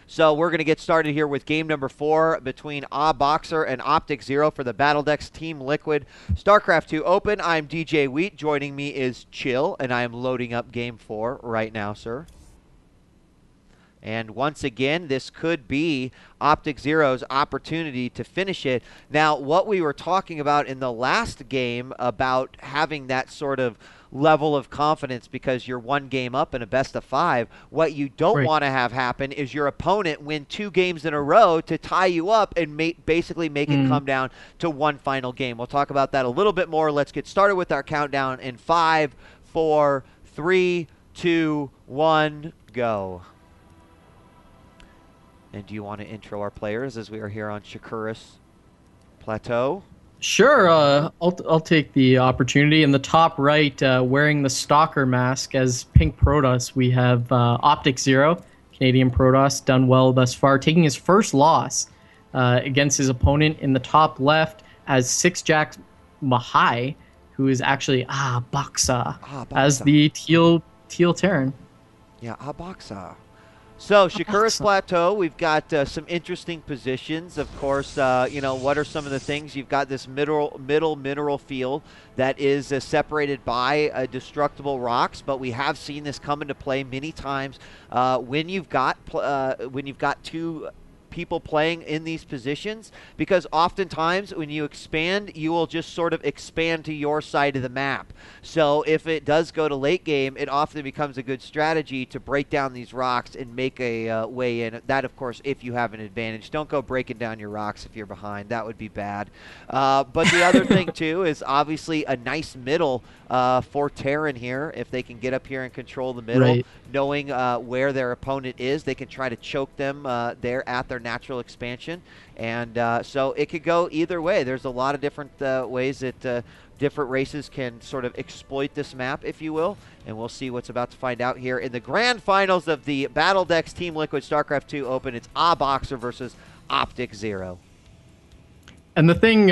So we're going to get started here with game number 4 between AhhBoxxah and Optikzero for the BattleDex Team Liquid StarCraft 2 Open. I'm DJ Wheat. Joining me is Chill, and I am loading up game 4 right now, sir. And once again, this could be Optikzero's opportunity to finish it. Now, what we were talking about in the last game about having that sort of level of confidence because you're 1 game up in a best of 5, what you don't want to have happen is your opponent win 2 games in a row to tie you up and basically make it come down to 1 final game. We'll talk about that a little bit more. Let's get started with our countdown in 5, 4, 3, 2, 1, go. And do you want to intro our players as we are here on Shakuris Plateau? Sure, I'll take the opportunity. In the top right, wearing the Stalker mask as Pink Protoss, we have Optikzero, Canadian Protoss, done well thus far, taking his first loss against his opponent. In the top left, as Six Jack Mahai, who is actually AhhBoxxah, as the teal Terran. Yeah, AhhBoxxah. So, Shakuris Plateau, we've got some interesting positions. Of course, you know, what are some of the things? You've got this middle mineral field that is separated by destructible rocks, but we have seen this come into play many times when you've got 2 people playing in these positions, because oftentimes when you expand, you will just sort of expand to your side of the map. So if it does go to late game, it often becomes a good strategy to break down these rocks and make a way in. That, of course, if you have an advantage. Don't go breaking down your rocks if you're behind. That would be bad. But the other thing, too, is obviously a nice middle for Terran here. If they can get up here and control the middle, knowing where their opponent is, they can try to choke them there at their natural expansion. And so it could go either way. There's a lot of different ways that different races can sort of exploit this map, if you will. And we'll see what's about to find out here in the grand finals of the BattleDex Team Liquid StarCraft 2 Open. It's AhhBoxxah versus Optikzero. And the thing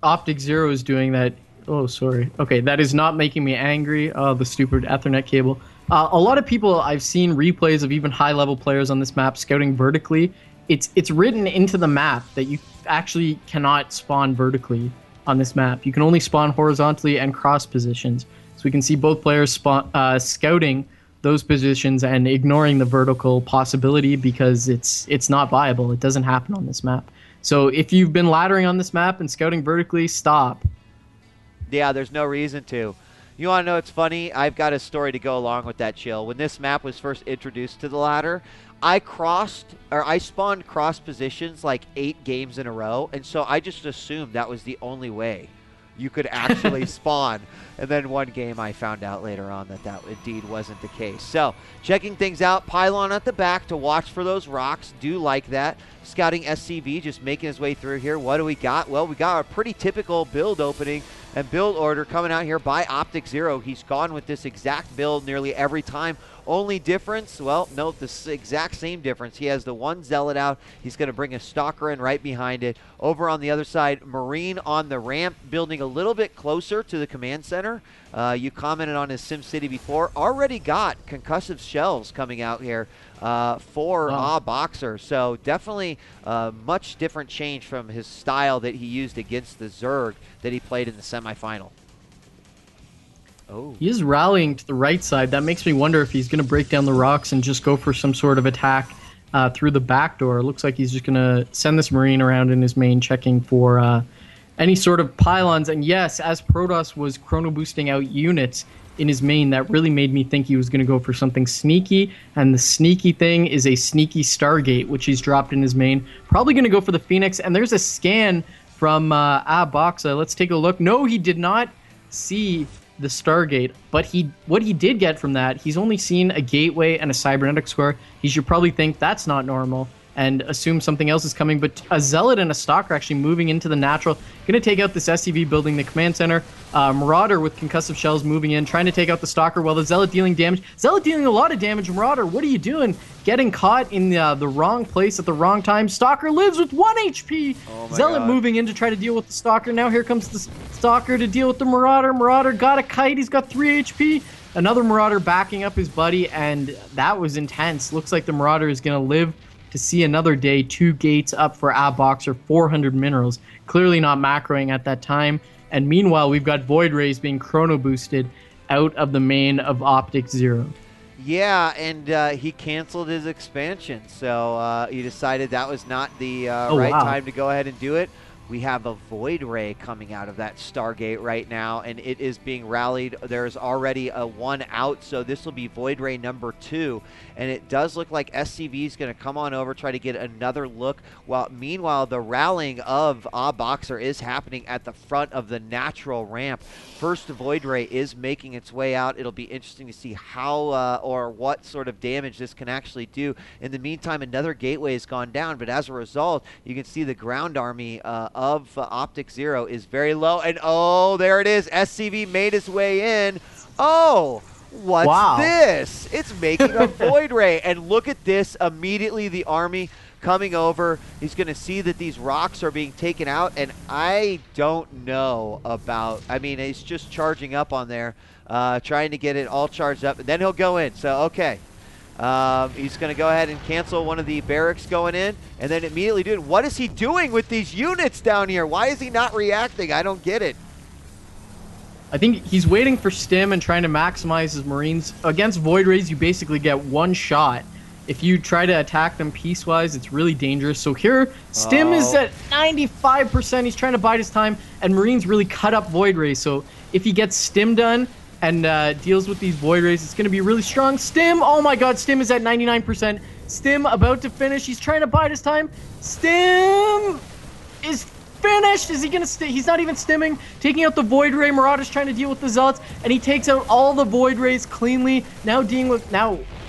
Optikzero is doing that... Oh, sorry. Okay, that is not making me angry. The stupid Ethernet cable. A lot of people, I've seen replays of even high-level players on this map scouting vertically. It's written into the map that you actually cannot spawn vertically on this map. You can only spawn horizontally and cross positions. So we can see both players scouting those positions and ignoring the vertical possibility because it's not viable. It doesn't happen on this map. So if you've been laddering on this map and scouting vertically, stop. Yeah, there's no reason to. You want to know what's funny? I've got a story to go along with that, Chill. When this map was first introduced to the ladder, I spawned cross positions like 8 games in a row, and so I just assumed that was the only way you could actually spawn. And then one game I found out later on that indeed wasn't the case. So, checking things out, Pylon at the back to watch for those rocks. Do like that. Scouting SCV just making his way through here. What do we got? Well, we got a pretty typical build opening and build order coming out here by Optikzero. He's gone with this exact build nearly every time. Only difference, well, no, the exact same difference. He has the 1 Zealot out. He's going to bring a Stalker in right behind it. Over on the other side, Marine on the ramp, building a little bit closer to the command center. You commented on his SimCity before. Already got concussive shells coming out here for AhhBoxxah. So definitely much different change from his style that he used against the Zerg that he played in the semifinal. Oh. He is rallying to the right side. That makes me wonder if he's going to break down the rocks and just go for some sort of attack through the back door. It looks like he's just going to send this Marine around in his main, checking for any sort of pylons. And yes, as Protoss was chrono boosting out units in his main, that really made me think he was going to go for something sneaky. And the sneaky thing is a sneaky Stargate, which he's dropped in his main. Probably going to go for the Phoenix. And there's a scan from AhhBoxxah. Let's take a look. No, he did not see the Stargate, but what he did get from that, he's only seen a gateway and a cybernetic square. He should probably think that's not normal and assume something else is coming, but a Zealot and a Stalker actually moving into the natural. Going to take out this SCV building the command center. Marauder with concussive shells moving in, trying to take out the Stalker while the Zealot dealing damage. Zealot dealing a lot of damage. Marauder, what are you doing? Getting caught in the wrong place at the wrong time. Stalker lives with 1 HP. Oh Zealot God. Moving in to try to deal with the Stalker. Now here comes the Stalker to deal with the Marauder. Marauder got a kite. He's got 3 HP. Another Marauder backing up his buddy, and that was intense. Looks like the Marauder is going to live to see another day. 2 gates up for AhhBoxxah, 400 minerals. Clearly not macroing at that time. And meanwhile, we've got Void Rays being chrono boosted out of the main of Optikzero. Yeah, and he canceled his expansion, so he decided that was not the right time to go ahead and do it. We have a Void Ray coming out of that Stargate right now, and it is being rallied. There's already a 1 out, so this will be Void Ray number 2. And it does look like SCV is going to come on over, try to get another look. Meanwhile, the rallying of AhhBoxxah is happening at the front of the natural ramp. First Void Ray is making its way out. It'll be interesting to see how or what sort of damage this can actually do. In the meantime, another gateway has gone down, but as a result, you can see the ground army of Optikzero is very low. And oh, there it is. SCV made his way in. Oh, what's this? It's making a Void Ray. And look at this. Immediately the army coming over. He's going to see that these rocks are being taken out. And I don't know about, I mean, he's just charging up on there, trying to get it all charged up. And then he'll go in. So, okay. He's going to go ahead and cancel one of the barracks going in, and then immediately do it. What is he doing with these units down here? Why is he not reacting? I don't get it. I think he's waiting for Stim and trying to maximize his Marines. Against Void Rays, you basically get 1 shot. If you try to attack them piecewise, it's really dangerous. So here, Stim is at 95%. He's trying to bide his time, and Marines really cut up Void Rays. So if he gets Stim done and deals with these Void Rays, it's going to be really strong. Stim, oh my god, Stim is at 99%. Stim about to finish. He's trying to bide his time. Stim is finished. Is he going to he's not even stimming. Taking out the Void Ray. Marauder's trying to deal with the Zealots, and he takes out all the Void Rays cleanly. Now dealing with,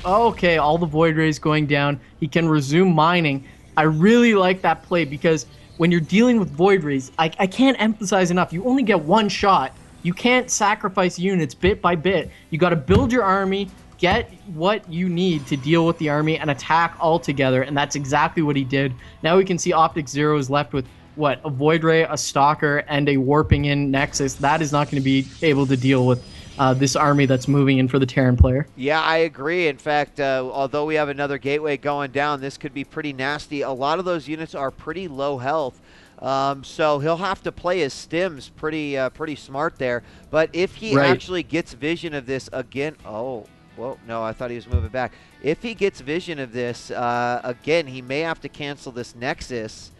okay, all the Void Rays going down. He can resume mining. I really like that play because when you're dealing with Void Rays, I can't emphasize enough. You only get 1 shot. You can't sacrifice units bit by bit. You got to build your army, get what you need to deal with the army, and attack all together. And that's exactly what he did. Now we can see Optikzero is left with, what, a Void Ray, a Stalker, and a Warping In Nexus. That is not going to be able to deal with this army that's moving in for the Terran player. Yeah, I agree. In fact, although we have another gateway going down, this could be pretty nasty. A lot of those units are pretty low health. So he'll have to play his stims pretty smart there. But if he actually gets vision of this again, oh, well, no, I thought he was moving back. If he gets vision of this again, he may have to cancel this Nexus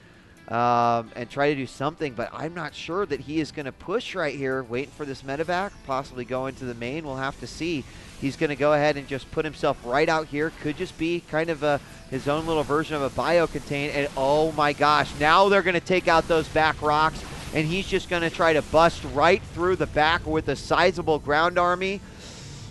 and try to do something. But I'm not sure that he is going to push right here, waiting for this medevac, possibly go into the main. We'll have to see. He's going to go ahead and just put himself right out here. Could just be kind of his own little version of a bio-contain. And oh my gosh, now they're going to take out those back rocks. And he's just going to try to bust right through the back with a sizable ground army.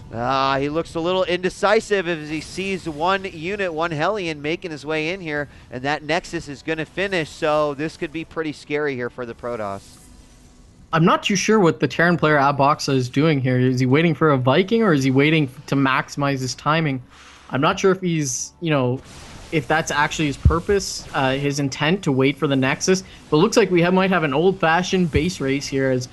He looks a little indecisive as he sees 1 unit, 1 Hellion making his way in here. And that Nexus is going to finish. So this could be pretty scary here for the Protoss. I'm not too sure what the Terran player AhhBoxxah is doing here. Is he waiting for a Viking, or is he waiting to maximize his timing? I'm not sure if he's, if that's actually his purpose, his intent to wait for the Nexus. But it looks like we might have an old-fashioned base race here, as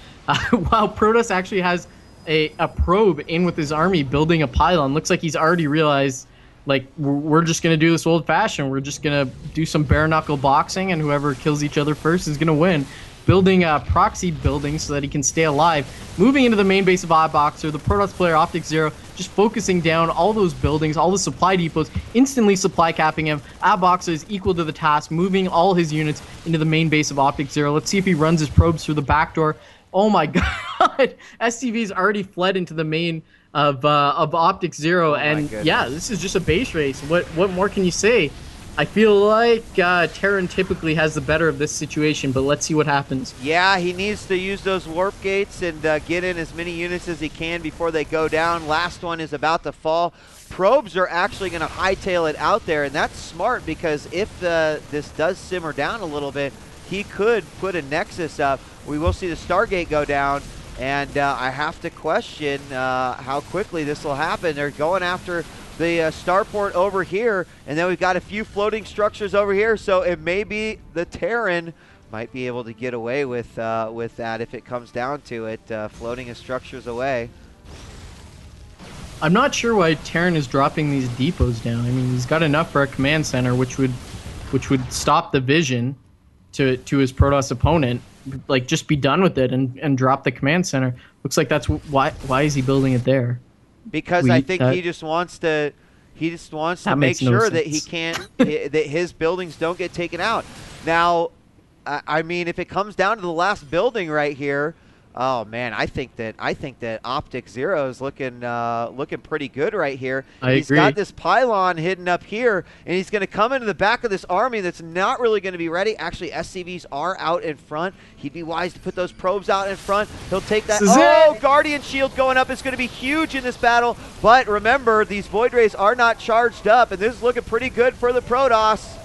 while Protoss actually has a probe in with his army building a pylon. Looks like he's already realized, like, we're just going to do this old-fashioned. We're just going to do some bare-knuckle boxing, and whoever kills each other first is going to win. Building proxy buildings so that he can stay alive. Moving into the main base of AhhBoxxah, the Protoss player Optikzero just focusing down all those buildings, all the supply depots, instantly supply capping him. AhhBoxxah is equal to the task, moving all his units into the main base of Optikzero. Let's see if he runs his probes through the back door. Oh my god, SCV's already fled into the main of Optikzero, and yeah, this is just a base race. What more can you say? I feel like Terran typically has the better of this situation, but let's see what happens. Yeah, he needs to use those warp gates and get in as many units as he can before they go down. Last one is about to fall. Probes are actually going to hightail it out there, and that's smart because if this does simmer down a little bit, he could put a Nexus up. We will see the Stargate go down, and I have to question how quickly this will happen. They're going after the starport over here, and then we've got a few floating structures over here, so it may be the Terran might be able to get away with that if it comes down to it, floating his structures away. I'm not sure why Terran is dropping these depots down. I mean, he's got enough for a command center, which would stop the vision to his Protoss opponent. Like, just be done with it and drop the command center. Looks like that's why is he building it there? Because I think he just wants to make sure that he can't that his buildings don't get taken out. Now, I mean, if it comes down to the last building right here, oh man, I think that Optikzero is looking pretty good right here. He's got this pylon hidden up here, and he's going to come into the back of this army that's not really going to be ready. Actually, SCVs are out in front. He'd be wise to put those probes out in front. He'll take that. Oh, Guardian Shield going up is going to be huge in this battle. But remember, these Void Rays are not charged up, and this is looking pretty good for the Protoss.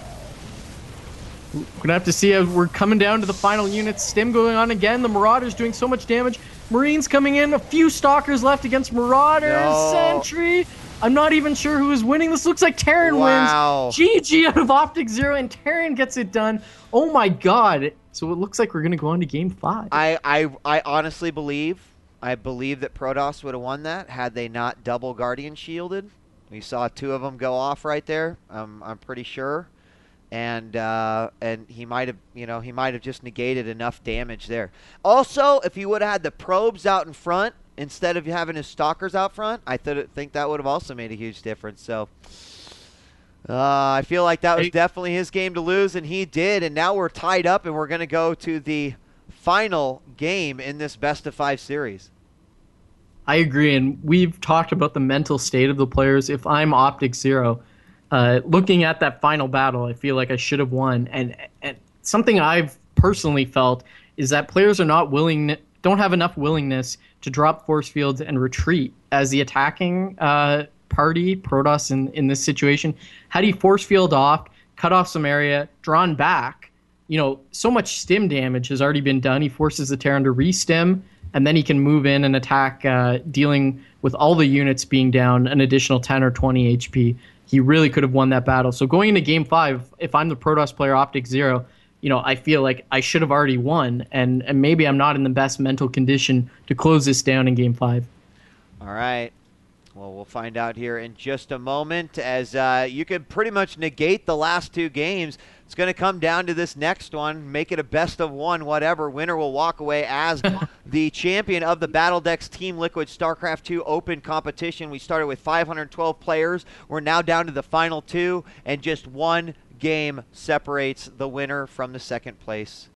We're going to have to see as we're coming down to the final units. Stim going on again. The Marauders doing so much damage. Marines coming in. A few Stalkers left against Marauders. No. Sentry. I'm not even sure who is winning. This looks like Terran wins. GG out of Optikzero, and Terran gets it done. Oh my god. So it looks like we're going to go on to Game 5. I honestly believe that Protoss would have won that had they not double Guardian shielded. We saw 2 of them go off right there. I'm pretty sure. And he might have just negated enough damage there. Also, if he would have had the probes out in front instead of having his stalkers out front, I think that would have also made a huge difference. So I feel like that was definitely his game to lose, and he did. And now we're tied up, and we're going to go to the final game in this best-of-5 series. I agree, and we've talked about the mental state of the players. If I'm Optikzero, looking at that final battle, I feel like I should have won. And something I've personally felt is that players don't have enough willingness to drop force fields and retreat as the attacking party, Protoss in this situation. Had he force field off, cut off some area, drawn back, so much stim damage has already been done. He forces the Terran to re-stim, and then he can move in and attack, dealing with all the units being down an additional 10 or 20 HP. He really could have won that battle. So going into Game 5, if I'm the Protoss player Optikzero, I feel like I should have already won, and maybe I'm not in the best mental condition to close this down in Game 5. All right. Well, we'll find out here in just a moment, as you can pretty much negate the last 2 games. It's going to come down to this next one. Make it a best-of-1, whatever. Winner will walk away as the champion of the BattleDex Team Liquid StarCraft 2 Open competition. We started with 512 players. We're now down to the final 2, and just 1 game separates the winner from the second place.